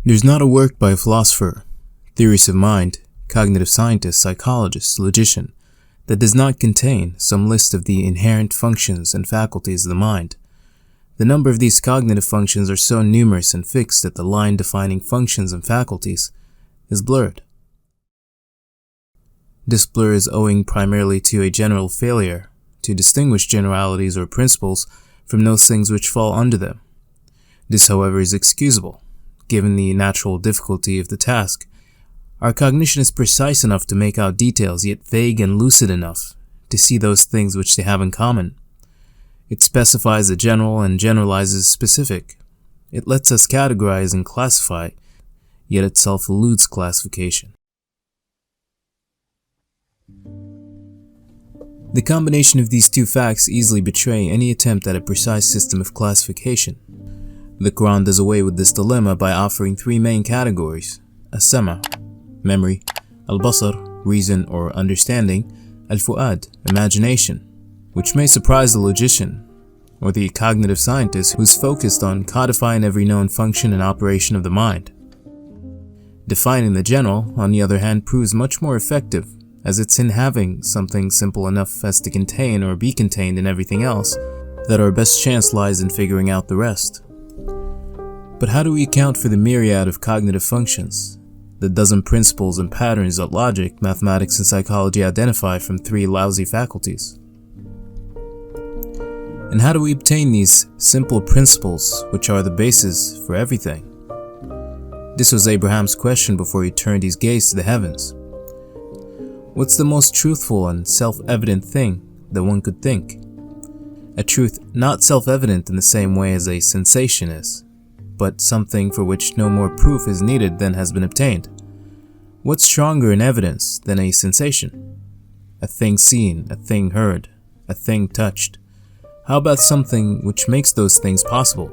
There's not a work by a philosopher, theorist of mind, cognitive scientist, psychologist, logician, that does not contain some list of the inherent functions and faculties of the mind. The number of these cognitive functions are so numerous and fixed that the line defining functions and faculties is blurred. This blur is owing primarily to a general failure to distinguish generalities or principles from those things which fall under them. This, however, is excusable, given the natural difficulty of the task. Our cognition is precise enough to make out details, yet vague and lucid enough to see those things which they have in common. It specifies the general and generalizes specific. It lets us categorize and classify, yet itself eludes classification. The combination of these two facts easily betray any attempt at a precise system of classification. The Quran does away with this dilemma by offering three main categories: as-sama, memory; al-basar, reason or understanding; al-fu'ad, imagination, which may surprise the logician or the cognitive scientist who's focused on codifying every known function and operation of the mind. Defining the general, on the other hand, proves much more effective, as it's in having something simple enough as to contain or be contained in everything else that our best chance lies in figuring out the rest. But how do we account for the myriad of cognitive functions, the dozen principles and patterns that logic, mathematics, and psychology identify from three lousy faculties? And how do we obtain these simple principles which are the basis for everything? This was Abraham's question before he turned his gaze to the heavens. What's the most truthful and self-evident thing that one could think? A truth not self-evident in the same way as a sensation is, but something for which no more proof is needed than has been obtained. What's stronger in evidence than a sensation? A thing seen, a thing heard, a thing touched. How about something which makes those things possible?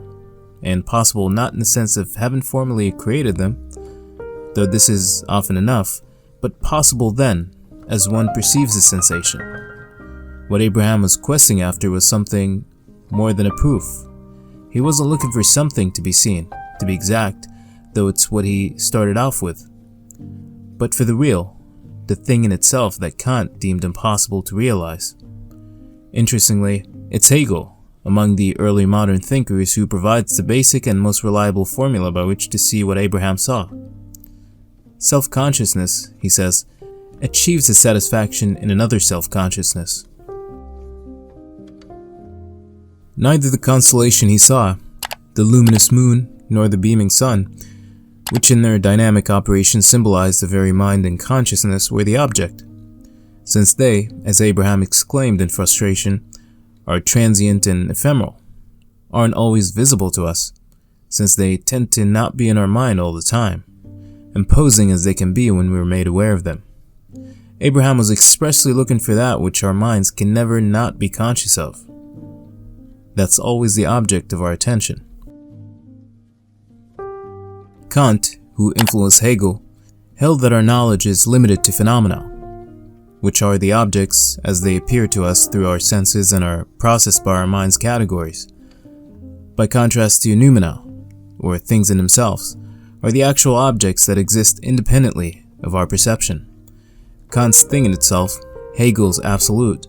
And possible not in the sense of having formally created them, though this is often enough, but possible then, as one perceives a sensation. What Abraham was questing after was something more than a proof. He wasn't looking for something to be seen, to be exact, though it's what he started off with, but for the real, the thing in itself that Kant deemed impossible to realize. Interestingly, it's Hegel, among the early modern thinkers, who provides the basic and most reliable formula by which to see what Abraham saw. Self-consciousness, he says, achieves a satisfaction in another self-consciousness. Neither the constellation he saw, the luminous moon, nor the beaming sun, which in their dynamic operation symbolized the very mind and consciousness, were the object, since they, as Abraham exclaimed in frustration, are transient and ephemeral, aren't always visible to us, since they tend to not be in our mind all the time, imposing as they can be when we are made aware of them. Abraham was expressly looking for that which our minds can never not be conscious of. That's always the object of our attention. Kant, who influenced Hegel, held that our knowledge is limited to phenomena, which are the objects as they appear to us through our senses and are processed by our mind's categories. By contrast to noumena, or things in themselves, are the actual objects that exist independently of our perception. Kant's thing in itself, Hegel's absolute,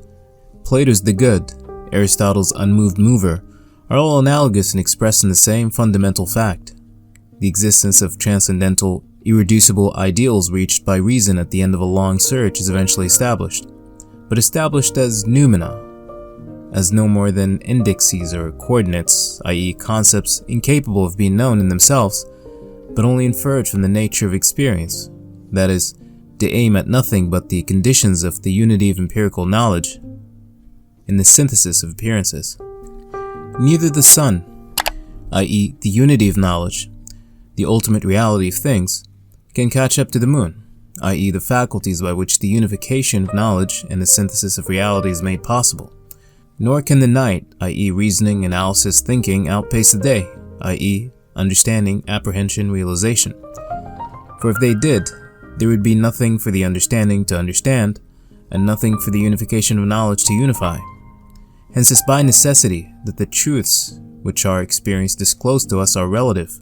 Plato's the good, Aristotle's unmoved mover, are all analogous and expressed in the same fundamental fact: the existence of transcendental, irreducible ideals reached by reason at the end of a long search is eventually established, but established as noumena, as no more than indices or coordinates, i.e. concepts incapable of being known in themselves, but only inferred from the nature of experience, that is, to aim at nothing but the conditions of the unity of empirical knowledge in the synthesis of appearances. Neither the sun, i.e. the unity of knowledge, the ultimate reality of things, can catch up to the moon, i.e. the faculties by which the unification of knowledge and the synthesis of reality is made possible. Nor can the night, i.e. reasoning, analysis, thinking, outpace the day, i.e. understanding, apprehension, realization. For if they did, there would be nothing for the understanding to understand, and nothing for the unification of knowledge to unify. Hence it's by necessity that the truths which our experience disclose to us are relative,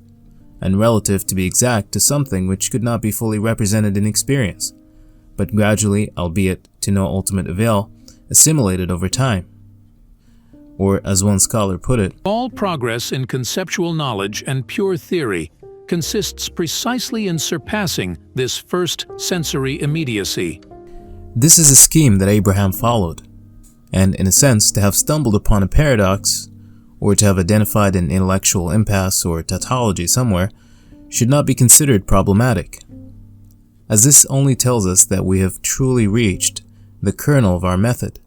and relative to be exact to something which could not be fully represented in experience, but gradually, albeit to no ultimate avail, assimilated over time. Or, as one scholar put it, all progress in conceptual knowledge and pure theory consists precisely in surpassing this first sensory immediacy. This is a scheme that Abraham followed, and in a sense, to have stumbled upon a paradox, or to have identified an intellectual impasse or tautology somewhere, should not be considered problematic, as this only tells us that we have truly reached the kernel of our method,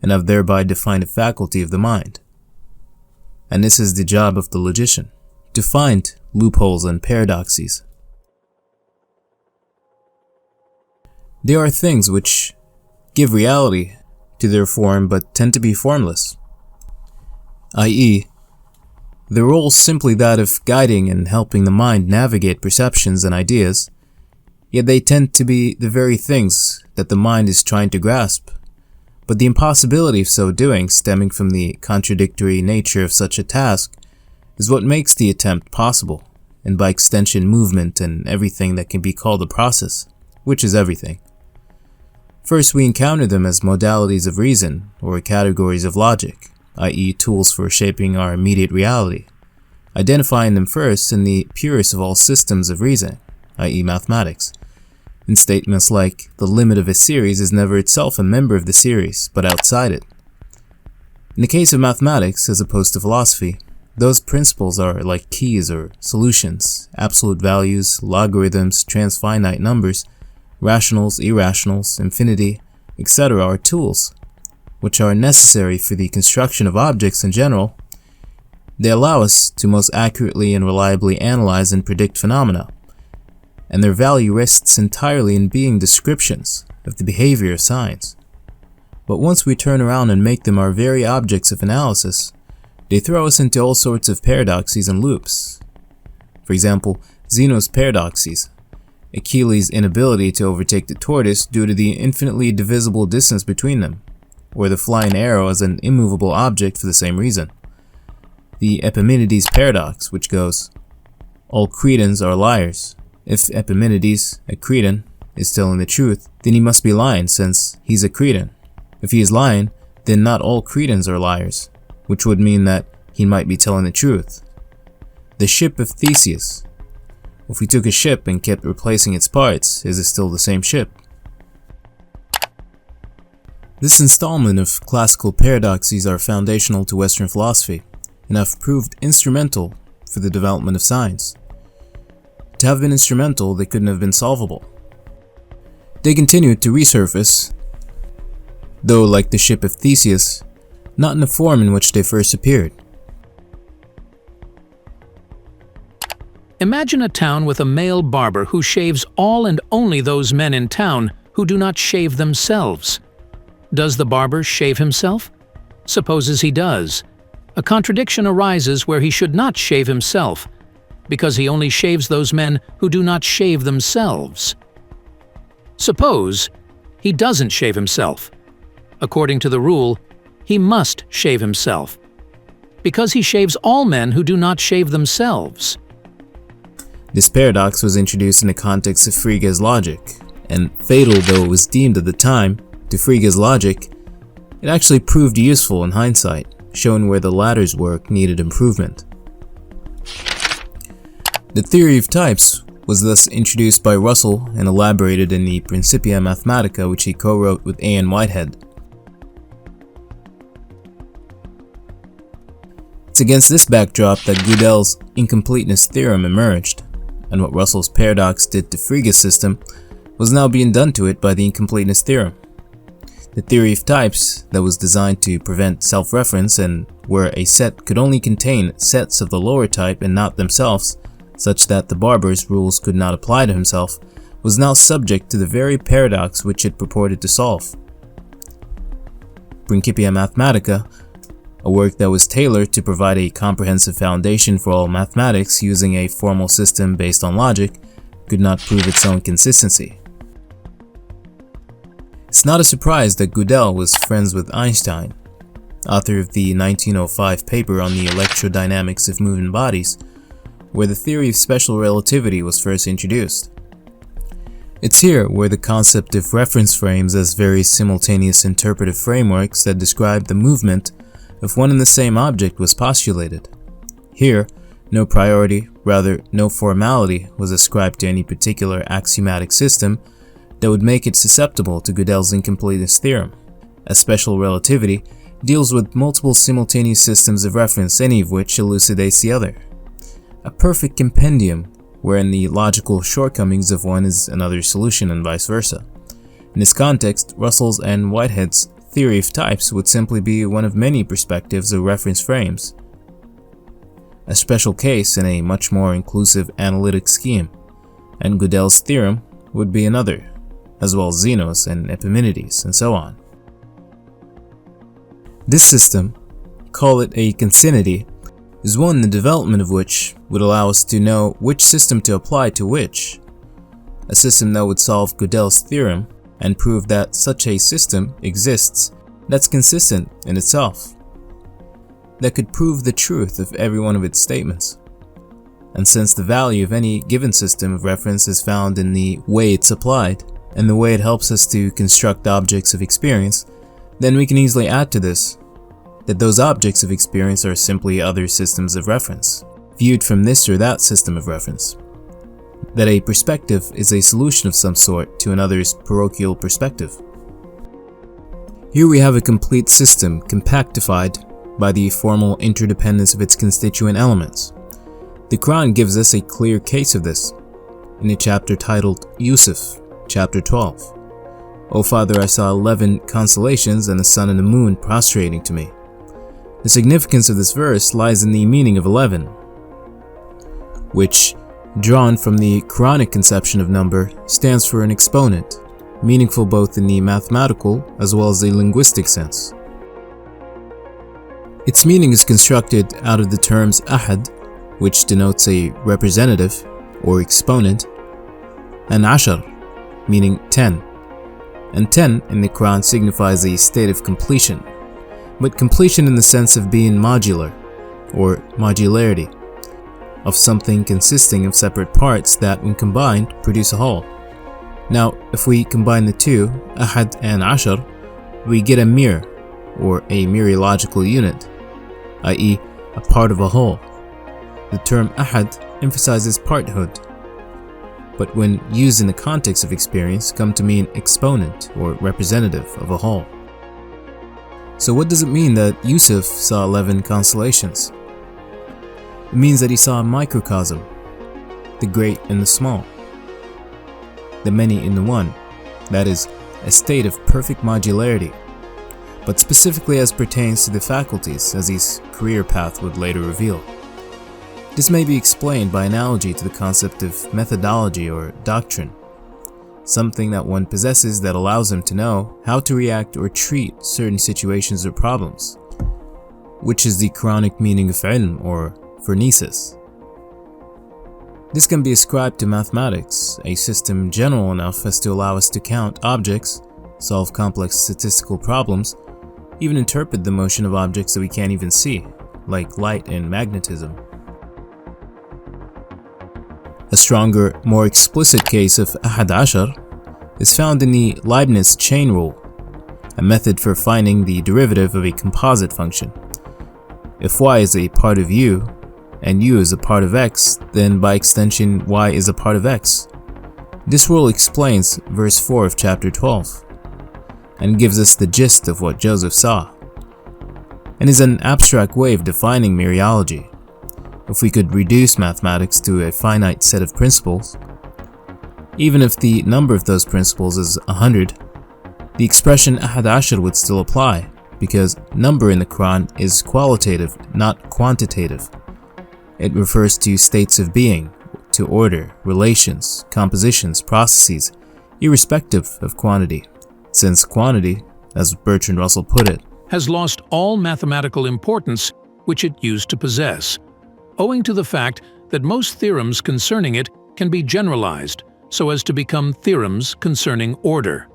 and have thereby defined a faculty of the mind. And this is the job of the logician, to find loopholes and paradoxes. There are things which give reality to their form but tend to be formless, i.e., their role is simply that of guiding and helping the mind navigate perceptions and ideas, yet they tend to be the very things that the mind is trying to grasp. But the impossibility of so doing, stemming from the contradictory nature of such a task, is what makes the attempt possible, and by extension movement and everything that can be called a process, which is everything. First, we encounter them as modalities of reason, or categories of logic, i.e. tools for shaping our immediate reality, identifying them first in the purest of all systems of reason, i.e. mathematics, in statements like, the limit of a series is never itself a member of the series, but outside it. In the case of mathematics, as opposed to philosophy, those principles are like keys or solutions, absolute values, logarithms, transfinite numbers, rationals, irrationals, infinity, etc. are tools, which are necessary for the construction of objects in general. They allow us to most accurately and reliably analyze and predict phenomena, and their value rests entirely in being descriptions of the behavior of signs. But once we turn around and make them our very objects of analysis, they throw us into all sorts of paradoxes and loops. For example, Zeno's paradoxes, Achilles' inability to overtake the tortoise due to the infinitely divisible distance between them, or the flying arrow as an immovable object for the same reason. The Epimenides paradox, which goes, all Cretans are liars. If Epimenides, a Cretan, is telling the truth, then he must be lying since he's a Cretan. If he is lying, then not all Cretans are liars, which would mean that he might be telling the truth. The ship of Theseus. If we took a ship and kept replacing its parts, is it still the same ship? This installment of classical paradoxes are foundational to Western philosophy, and have proved instrumental for the development of science. To have been instrumental, they couldn't have been solvable. They continued to resurface, though like the ship of Theseus, not in the form in which they first appeared. Imagine a town with a male barber who shaves all and only those men in town who do not shave themselves. Does the barber shave himself? Supposes he does. A contradiction arises where he should not shave himself, because he only shaves those men who do not shave themselves. Suppose he doesn't shave himself. According to the rule, he must shave himself, because he shaves all men who do not shave themselves. This paradox was introduced in the context of Frege's logic, and fatal though it was deemed at the time to Frege's logic, it actually proved useful in hindsight, showing where the latter's work needed improvement. The theory of types was thus introduced by Russell and elaborated in the Principia Mathematica, which he co-wrote with A. N. Whitehead. It's against this backdrop that Gödel's incompleteness theorem emerged, and what Russell's paradox did to Frege's system was now being done to it by the incompleteness theorem. The theory of types that was designed to prevent self-reference and where a set could only contain sets of the lower type and not themselves, such that the barber's rules could not apply to himself, was now subject to the very paradox which it purported to solve. Principia Mathematica, a work that was tailored to provide a comprehensive foundation for all mathematics using a formal system based on logic, could not prove its own consistency. It's not a surprise that Gödel was friends with Einstein, author of the 1905 paper on the electrodynamics of moving bodies, where the theory of special relativity was first introduced. It's here where the concept of reference frames as very simultaneous interpretive frameworks that describe the movement of one and the same object was postulated. Here, no priority, rather no formality, was ascribed to any particular axiomatic system that would make it susceptible to Gödel's incompleteness theorem, as special relativity deals with multiple simultaneous systems of reference, any of which elucidates the other. A perfect compendium wherein the logical shortcomings of one is another's solution and vice versa. In this context, Russell's and Whitehead's theory of types would simply be one of many perspectives of reference frames, a special case in a much more inclusive analytic scheme, and Gödel's theorem would be another, as well as Zeno's and Epimenides, and so on. This system, call it a concinnity, is one the development of which would allow us to know which system to apply to which, a system that would solve Gödel's theorem and prove that such a system exists that's consistent in itself, that could prove the truth of every one of its statements. And since the value of any given system of reference is found in the way it's applied and the way it helps us to construct objects of experience, then we can easily add to this that those objects of experience are simply other systems of reference, viewed from this or that system of reference. That a perspective is a solution of some sort to another's parochial perspective. Here we have a complete system compactified by the formal interdependence of its constituent elements. The Quran gives us a clear case of this in a chapter titled Yusuf, chapter 12. O Father, I saw 11 constellations and the sun and the moon prostrating to me. The significance of this verse lies in the meaning of 11, which, drawn from the Quranic conception of number, stands for an exponent, meaningful both in the mathematical as well as the linguistic sense. Its meaning is constructed out of the terms ahad, which denotes a representative or exponent, and ashar, meaning 10. And 10 in the Quran signifies a state of completion, but completion in the sense of being modular, or modularity, of something consisting of separate parts that, when combined, produce a whole. Now, if we combine the two, ahad and ashar, we get a mir, or a mereological unit, i.e., a part of a whole. The term ahad emphasizes parthood, but when used in the context of experience, come to mean exponent or representative of a whole. So what does it mean that Yusuf saw 11 constellations? It means that he saw a microcosm, the great in the small, the many in the one, that is, a state of perfect modularity, but specifically as pertains to the faculties, as his career path would later reveal. This may be explained by analogy to the concept of methodology or doctrine, something that one possesses that allows him to know how to react or treat certain situations or problems, which is the Quranic meaning of ilm or phronesis. This can be ascribed to mathematics, a system general enough as to allow us to count objects, solve complex statistical problems, even interpret the motion of objects that we can't even see, like light and magnetism. A stronger, more explicit case of ahad ashar is found in the Leibniz chain rule, a method for finding the derivative of a composite function. If y is a part of u, and u is a part of x, then by extension y is a part of x. This rule explains verse 4 of chapter 12, and gives us the gist of what Joseph saw, and is an abstract way of defining mereology. If we could reduce mathematics to a finite set of principles, even if the number of those principles is 100, the expression ahad ashar would still apply, because number in the Quran is qualitative, not quantitative. It refers to states of being, to order, relations, compositions, processes, irrespective of quantity, since quantity, as Bertrand Russell put it, has lost all mathematical importance which it used to possess, owing to the fact that most theorems concerning it can be generalized so as to become theorems concerning order.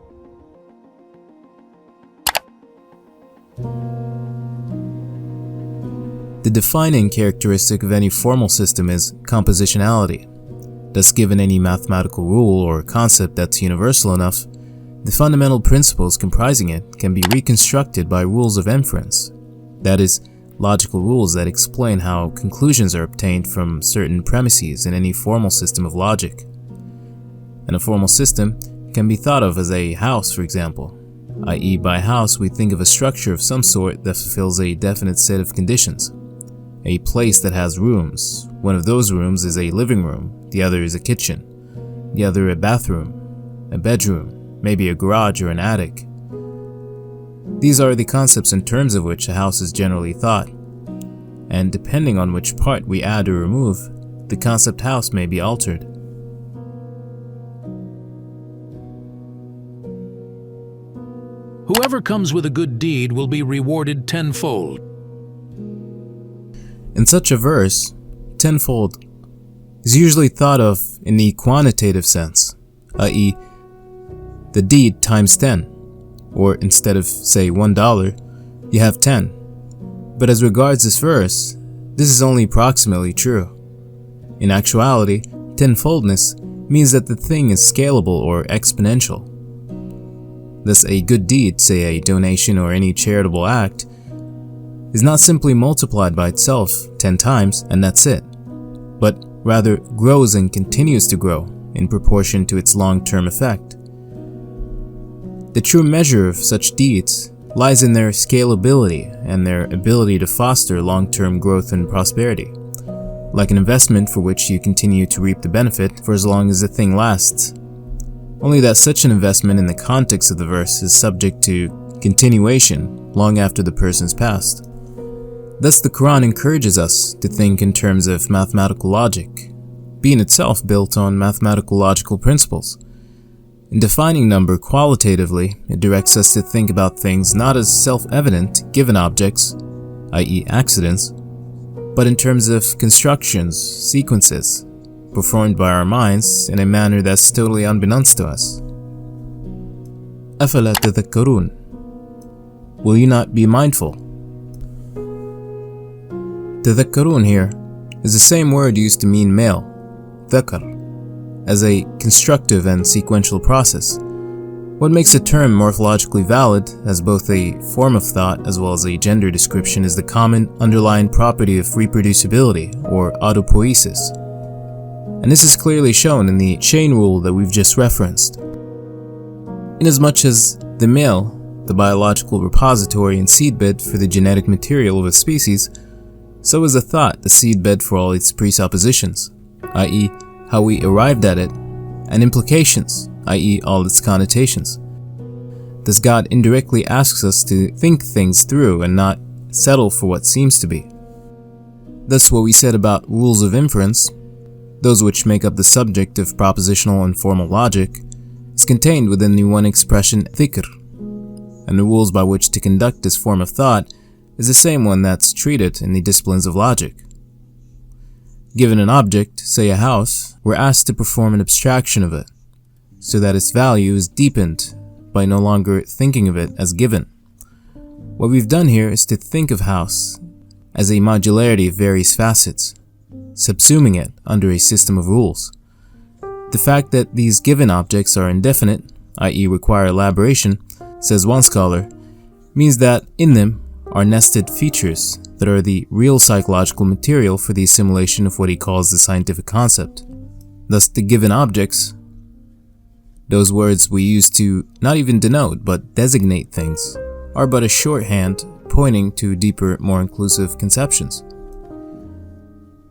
The defining characteristic of any formal system is compositionality. Thus, given any mathematical rule or concept that's universal enough, the fundamental principles comprising it can be reconstructed by rules of inference. That is, logical rules that explain how conclusions are obtained from certain premises in any formal system of logic. And a formal system can be thought of as a house, for example, i.e. by house we think of a structure of some sort that fulfills a definite set of conditions. A place that has rooms. One of those rooms is a living room, the other is a kitchen, the other a bathroom, a bedroom, maybe a garage or an attic. These are the concepts in terms of which a house is generally thought, and depending on which part we add or remove, the concept house may be altered. Whoever comes with a good deed will be rewarded tenfold. In such a verse, tenfold is usually thought of in the quantitative sense, i.e., the deed times 10, or instead of, say, $1, you have 10. But as regards this verse, this is only approximately true. In actuality, tenfoldness means that the thing is scalable or exponential. Thus, a good deed, say a donation or any charitable act, is not simply multiplied by itself 10 times and that's it, but rather grows and continues to grow in proportion to its long-term effect. The true measure of such deeds lies in their scalability and their ability to foster long-term growth and prosperity, like an investment for which you continue to reap the benefit for as long as the thing lasts. Only that such an investment in the context of the verse is subject to continuation long after the person's passed. Thus, the Quran encourages us to think in terms of mathematical logic, being itself built on mathematical logical principles. In defining number qualitatively, it directs us to think about things not as self-evident given objects, i.e. accidents, but in terms of constructions, sequences, performed by our minds in a manner that's totally unbeknownst to us. أَفَلَا تَذَكَّرُونَ? Will you not be mindful? Tadhakkarun here is the same word used to mean male, dhakar, as a constructive and sequential process. What makes the term morphologically valid as both a form of thought as well as a gender description is the common underlying property of reproducibility or autopoiesis. And this is clearly shown in the chain rule that we've just referenced. Inasmuch as the male, the biological repository and seedbed for the genetic material of a species, so is the thought the seedbed for all its presuppositions, i.e. how we arrived at it, and implications, i.e. all its connotations. Thus God indirectly asks us to think things through and not settle for what seems to be. Thus what we said about rules of inference, those which make up the subject of propositional and formal logic, is contained within the one expression dhikr, and the rules by which to conduct this form of thought is the same one that's treated in the disciplines of logic. Given an object, say a house, we're asked to perform an abstraction of it, so that its value is deepened by no longer thinking of it as given. What we've done here is to think of house as a modularity of various facets, subsuming it under a system of rules. The fact that these given objects are indefinite, i.e. require elaboration, says one scholar, means that in them are nested features that are the real psychological material for the assimilation of what he calls the scientific concept. Thus the given objects, those words we use to not even denote but designate things, are but a shorthand pointing to deeper, more inclusive conceptions.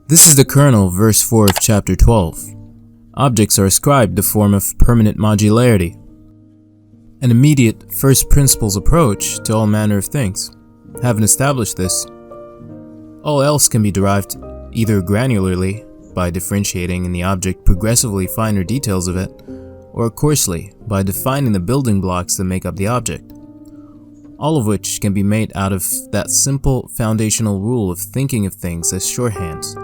This is the kernel of verse 4 of chapter 12. Objects are ascribed the form of permanent modularity, an immediate first principles approach to all manner of things. Having established this, all else can be derived either granularly, by differentiating in the object progressively finer details of it, or coarsely, by defining the building blocks that make up the object, all of which can be made out of that simple foundational rule of thinking of things as shorthands.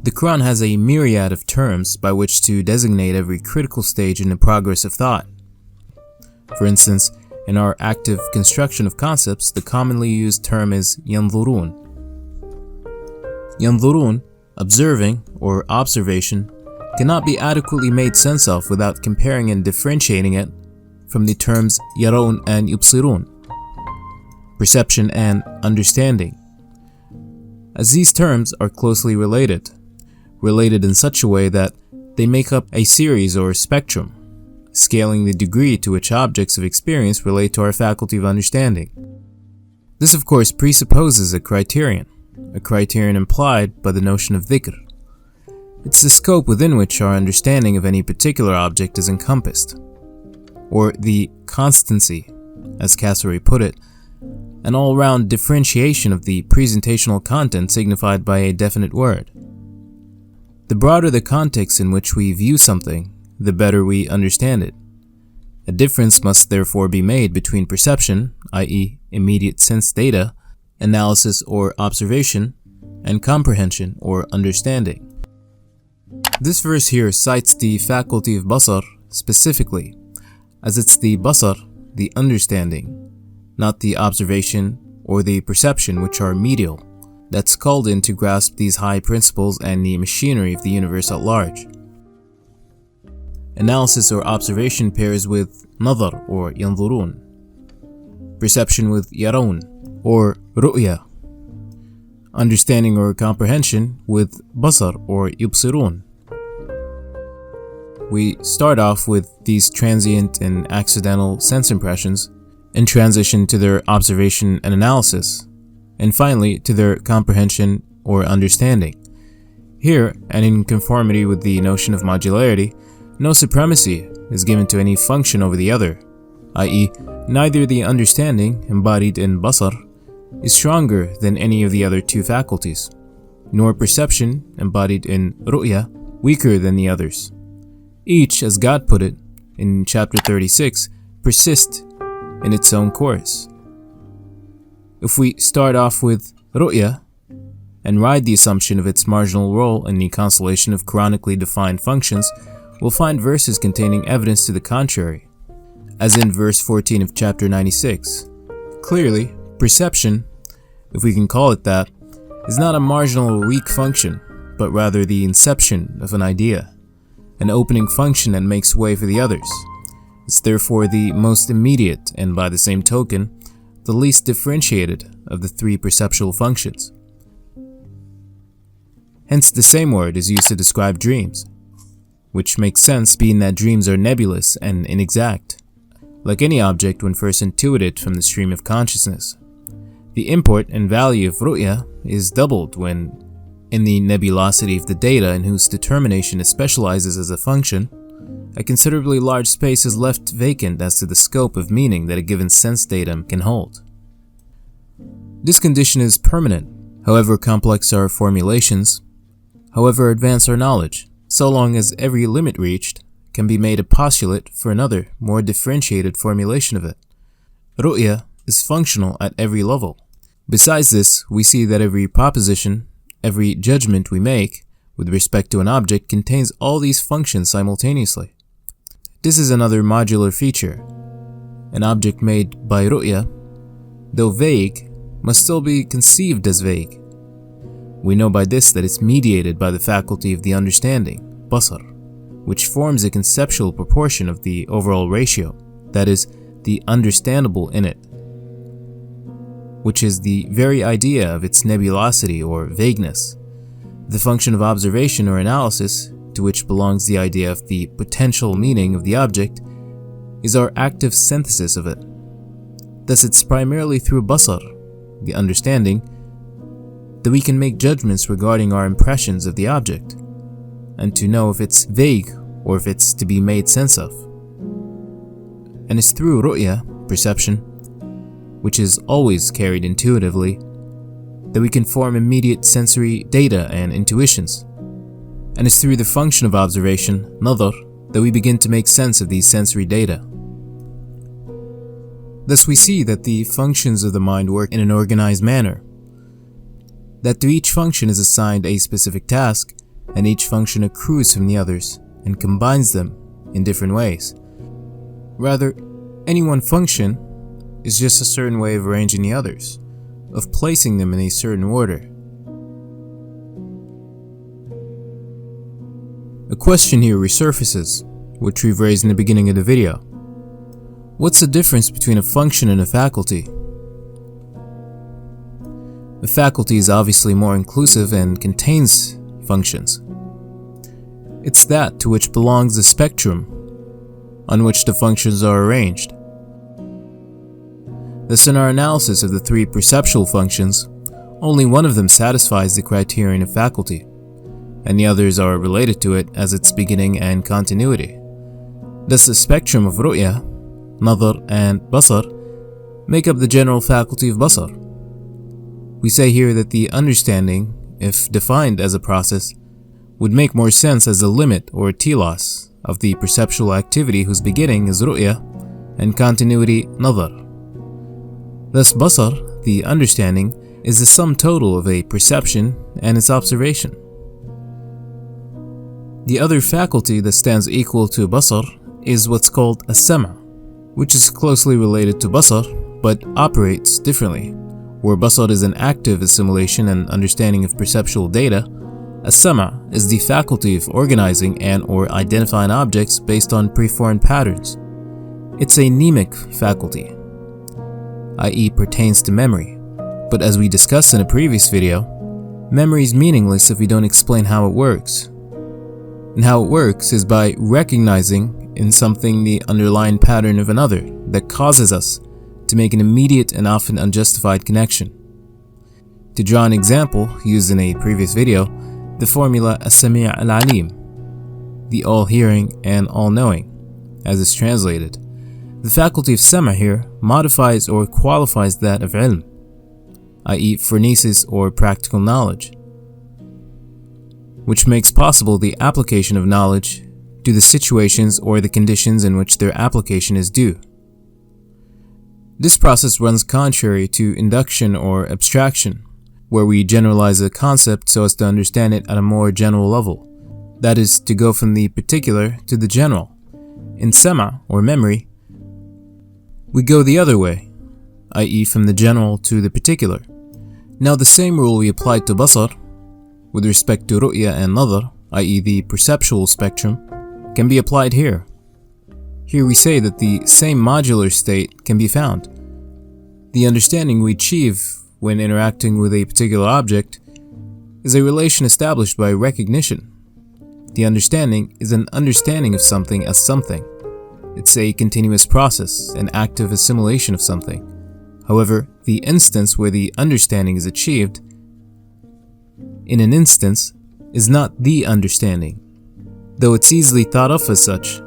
The Quran has a myriad of terms by which to designate every critical stage in the progress of thought. For instance, In our active construction of concepts, the commonly used term is ينظرون. ينظرون, observing or observation, cannot be adequately made sense of without comparing and differentiating it from the terms يرون and يبصرون, perception and understanding, as these terms are closely related in such a way that they make up a series or spectrum, scaling the degree to which objects of experience relate to our faculty of understanding. This of course presupposes a criterion implied by the notion of dhikr. It's the scope within which our understanding of any particular object is encompassed, or the constancy, as Cassary put it, an all-round differentiation of the presentational content signified by a definite word. The broader the context in which we view something, the better we understand it. A difference must therefore be made between perception, i.e., immediate sense data, analysis or observation, and comprehension or understanding. This verse here cites the faculty of basar specifically, as it's the basar, the understanding, not the observation or the perception, which are medial, that's called in to grasp these high principles and the machinery of the universe at large. Analysis or observation pairs with nazar or yanzurun, perception with yaroun or ru'ya, understanding or comprehension with basar or yubsirun. We start off with these transient and accidental sense impressions and transition to their observation and analysis, and finally to their comprehension or understanding. Here, and in conformity with the notion of modularity, no supremacy is given to any function over the other, i.e., neither the understanding, embodied in basar, is stronger than any of the other two faculties, nor perception, embodied in ru'ya, weaker than the others. Each, as God put it in chapter 36, persists in its own course. If we start off with ru'ya and ride the assumption of its marginal role in the constellation of Quranically defined functions, we'll find verses containing evidence to the contrary, as in verse 14 of chapter 96. Clearly, perception, if we can call it that, is not a marginal or weak function, but rather the inception of an idea, an opening function that makes way for the others. It's therefore the most immediate and, by the same token, the least differentiated of the three perceptual functions. Hence the same word is used to describe dreams, which makes sense being that dreams are nebulous and inexact, like any object when first intuited from the stream of consciousness. The import and value of ru'ya is doubled when, in the nebulosity of the data in whose determination it specializes as a function, a considerably large space is left vacant as to the scope of meaning that a given sense datum can hold. This condition is permanent, however complex our formulations, however advanced our knowledge, so long as every limit reached can be made a postulate for another, more differentiated formulation of it. Ru'ya is functional at every level. Besides this, we see that every proposition, every judgment we make with respect to an object contains all these functions simultaneously. This is another modular feature. An object made by ru'ya, though vague, must still be conceived as vague. We know by this that it's mediated by the faculty of the understanding, basar, which forms a conceptual proportion of the overall ratio, that is, the understandable in it, which is the very idea of its nebulosity or vagueness. The function of observation or analysis, to which belongs the idea of the potential meaning of the object, is our active synthesis of it. Thus it's primarily through basar, the understanding, that we can make judgments regarding our impressions of the object, and to know if it's vague or if it's to be made sense of. And it's through ru'ya, perception, which is always carried intuitively, that we can form immediate sensory data and intuitions. And it's through the function of observation, nadar, that we begin to make sense of these sensory data. Thus we see that the functions of the mind work in an organized manner, that to each function is assigned a specific task, and each function accrues from the others and combines them in different ways. Rather, any one function, is just a certain way of arranging the others, of placing them in a certain order. A question here resurfaces, which we've raised in the beginning of the video. What's the difference between a function and a faculty? A faculty is obviously more inclusive and contains functions. It's that to which belongs the spectrum on which the functions are arranged. Thus, in our analysis of the three perceptual functions, only one of them satisfies the criterion of faculty, and the others are related to it as its beginning and continuity. Thus, the spectrum of ru'ya, nadar, and basar make up the general faculty of basar. We say here that the understanding, if defined as a process, would make more sense as a limit or telos of the perceptual activity whose beginning is ru'ya and continuity nadar. Thus, basar, the understanding, is the sum total of a perception and its observation. The other faculty that stands equal to basar is what's called a sama, which is closely related to basar but operates differently. Where basar is an active assimilation and understanding of perceptual data, a sama is the faculty of organizing and or identifying objects based on preformed patterns. It's a mnemic faculty, i.e. pertains to memory, but as we discussed in a previous video, memory is meaningless if we don't explain how it works. And how it works is by recognizing in something the underlying pattern of another that causes us to make an immediate and often unjustified connection. To draw an example used in a previous video, the formula as-sami' al-alim, the all-hearing and all-knowing, as is translated. The faculty of sama here modifies or qualifies that of ilm, i.e. phronesis or practical knowledge, which makes possible the application of knowledge to the situations or the conditions in which their application is due. This process runs contrary to induction or abstraction, where we generalize a concept so as to understand it at a more general level, that is, to go from the particular to the general. In sama, or memory, we go the other way, i.e. from the general to the particular. Now the same rule we applied to basar, with respect to ru'ya and nadar, i.e. the perceptual spectrum, can be applied here. Here we say that the same modular state can be found. The understanding we achieve when interacting with a particular object is a relation established by recognition. The understanding is an understanding of something as something. It's a continuous process, an active assimilation of something. However, the instance where the understanding is achieved in an instance is not the understanding, though it's easily thought of as such.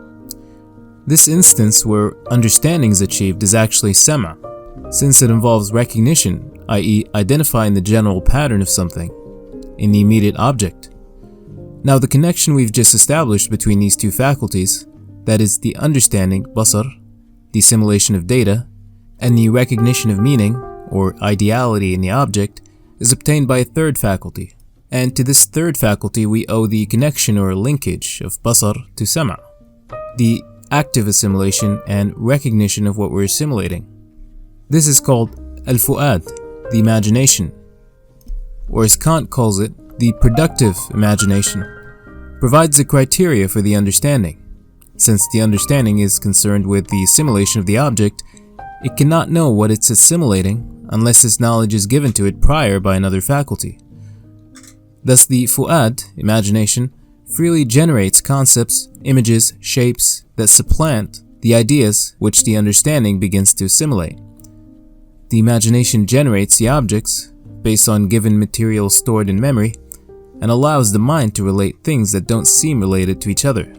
This instance where understanding is achieved is actually sama, since it involves recognition, i.e. identifying the general pattern of something in the immediate object. Now the connection we've just established between these two faculties, that is the understanding, basar, the assimilation of data, and the recognition of meaning, or ideality in the object, is obtained by a third faculty. And to this third faculty we owe the connection or linkage of basar to sama, the active assimilation and recognition of what we're assimilating. This is called al-fu'ad, the imagination, or as Kant calls it, the productive imagination, provides the criteria for the understanding. Since the understanding is concerned with the assimilation of the object, it cannot know what it's assimilating unless this knowledge is given to it prior by another faculty. Thus the fu'ad, imagination, freely generates concepts, images, shapes that supplant the ideas which the understanding begins to assimilate. The imagination generates the objects based on given material stored in memory and allows the mind to relate things that don't seem related to each other.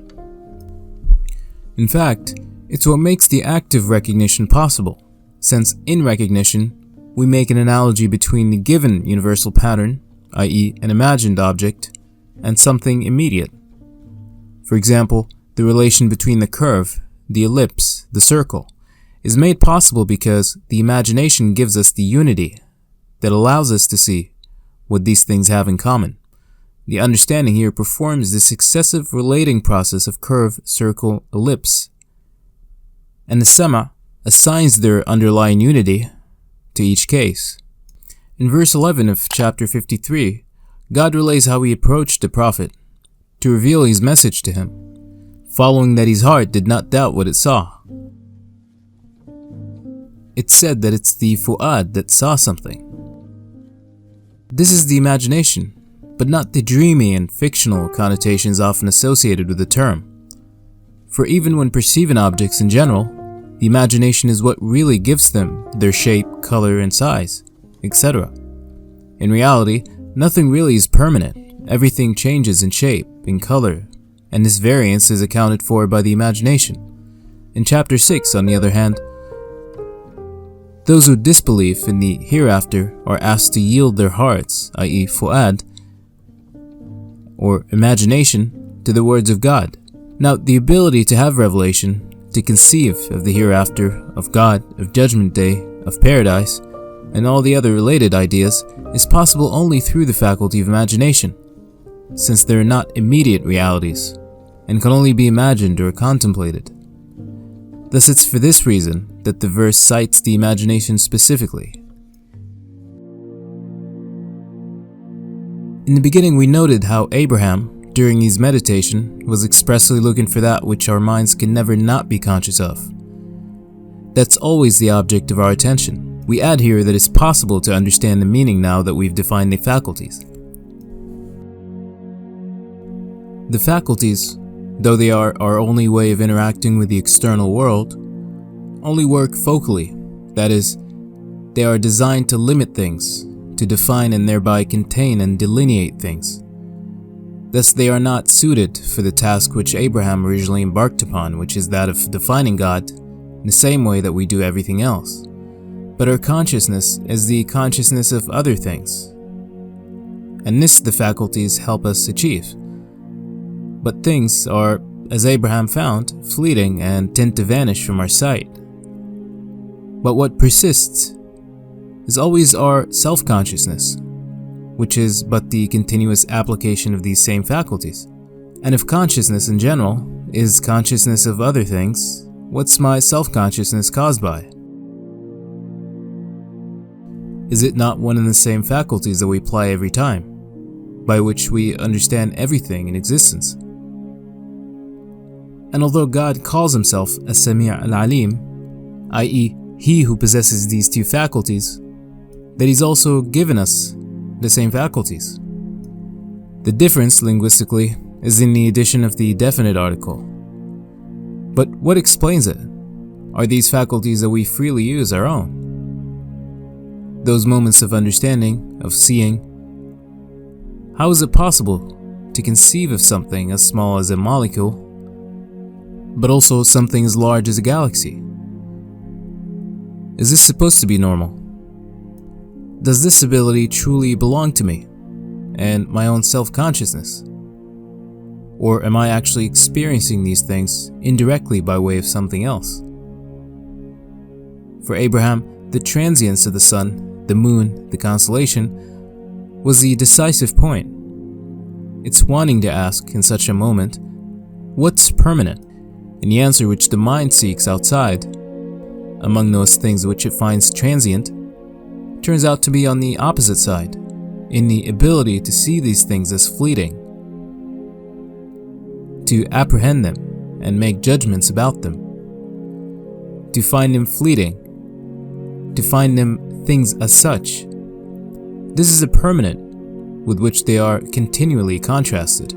In fact, it's what makes the active recognition possible, since in recognition, we make an analogy between the given universal pattern, i.e. an imagined object, and something immediate. For example, the relation between the curve, the ellipse, the circle, is made possible because the imagination gives us the unity that allows us to see what these things have in common. The understanding here performs this successive relating process of curve, circle, ellipse, and the sama assigns their underlying unity to each case. In verse 11 of chapter 53, God relays how he approached the prophet to reveal his message to him, following that his heart did not doubt what it saw. It's said that it's the fu'ad that saw something. This is the imagination, but not the dreamy and fictional connotations often associated with the term. For even when perceiving objects in general, the imagination is what really gives them their shape, color, and size, etc. In reality, nothing really is permanent. Everything changes in shape, in color, and this variance is accounted for by the imagination. In chapter 6, on the other hand, those who disbelieve in the hereafter are asked to yield their hearts, i.e. fu'ad, or imagination, to the words of God. Now, the ability to have revelation, to conceive of the hereafter, of God, of Judgment Day, of Paradise, and all the other related ideas, is possible only through the faculty of imagination, since they are not immediate realities, and can only be imagined or contemplated. Thus it's for this reason that the verse cites the imagination specifically. In the beginning we noted how Abraham, during his meditation, was expressly looking for that which our minds can never not be conscious of. That's always the object of our attention. We add here that it's possible to understand the meaning now that we've defined the faculties. The faculties, though they are our only way of interacting with the external world, only work focally. That is, they are designed to limit things, to define and thereby contain and delineate things. Thus they are not suited for the task which Abraham originally embarked upon, which is that of defining God in the same way that we do everything else. But our consciousness is the consciousness of other things, and this the faculties help us achieve. But things are, as Abraham found, fleeting and tend to vanish from our sight. But what persists is always our self-consciousness, which is but the continuous application of these same faculties. And if consciousness in general is consciousness of other things, what's my self-consciousness caused by? Is it not one and the same faculties that we apply every time, by which we understand everything in existence? And although God calls himself As-Sami' Al-Alim, i.e. he who possesses these two faculties, that he's also given us the same faculties. The difference, linguistically, is in the addition of the definite article. But what explains it? Are these faculties that we freely use our own? Those moments of understanding, of seeing. How is it possible to conceive of something as small as a molecule, but also something as large as a galaxy? Is this supposed to be normal? Does this ability truly belong to me and my own self-consciousness? Or am I actually experiencing these things indirectly by way of something else? For Abraham, the transience of the sun, the moon, the constellation was the decisive point. It's wanting to ask in such a moment, what's permanent? And the answer which the mind seeks outside, among those things which it finds transient, turns out to be on the opposite side, in the ability to see these things as fleeting, to apprehend them and make judgments about them, to find them fleeting, to find them things as such. This is a permanent with which they are continually contrasted.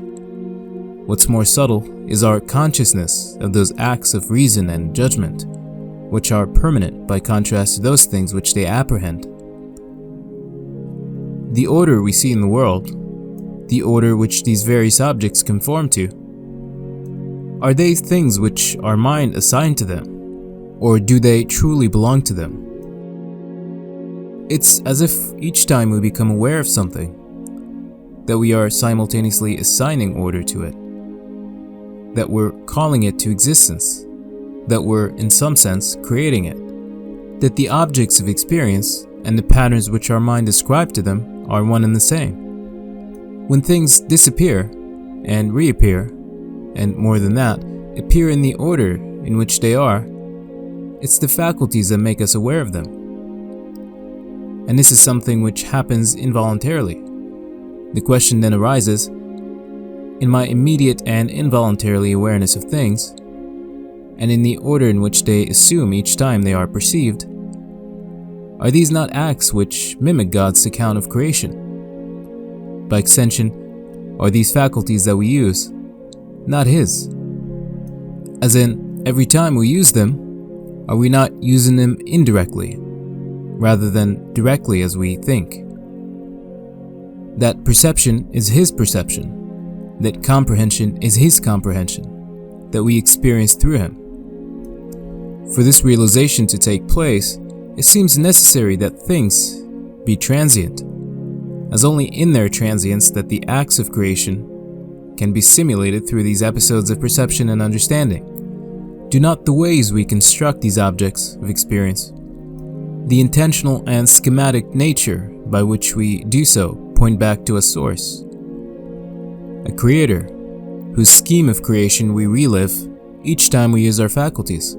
What's more subtle is our consciousness of those acts of reason and judgment, which are permanent by contrast to those things which they apprehend. The order we see in the world, the order which these various objects conform to, are they things which our mind assigned to them, or do they truly belong to them? It's as if each time we become aware of something, that we are simultaneously assigning order to it, that we're calling it to existence, that we're, in some sense, creating it, that the objects of experience and the patterns which our mind ascribed to them are one and the same. When things disappear and reappear, and more than that, appear in the order in which they are, it's the faculties that make us aware of them. And this is something which happens involuntarily. The question then arises, in my immediate and involuntarily awareness of things, and in the order in which they assume each time they are perceived, are these not acts which mimic God's account of creation? By extension, are these faculties that we use not His? As in, every time we use them, are we not using them indirectly, rather than directly as we think? That perception is His perception, that comprehension is His comprehension, that we experience through Him. For this realization to take place, it seems necessary that things be transient, as only in their transience that the acts of creation can be simulated through these episodes of perception and understanding. Do not the ways we construct these objects of experience, the intentional and schematic nature by which we do so, point back to a source, a creator, whose scheme of creation we relive each time we use our faculties?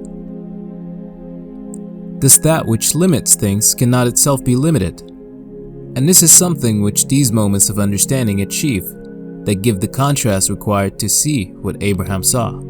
Thus that which limits things cannot itself be limited, and this is something which these moments of understanding achieve, that give the contrast required to see what Abraham saw.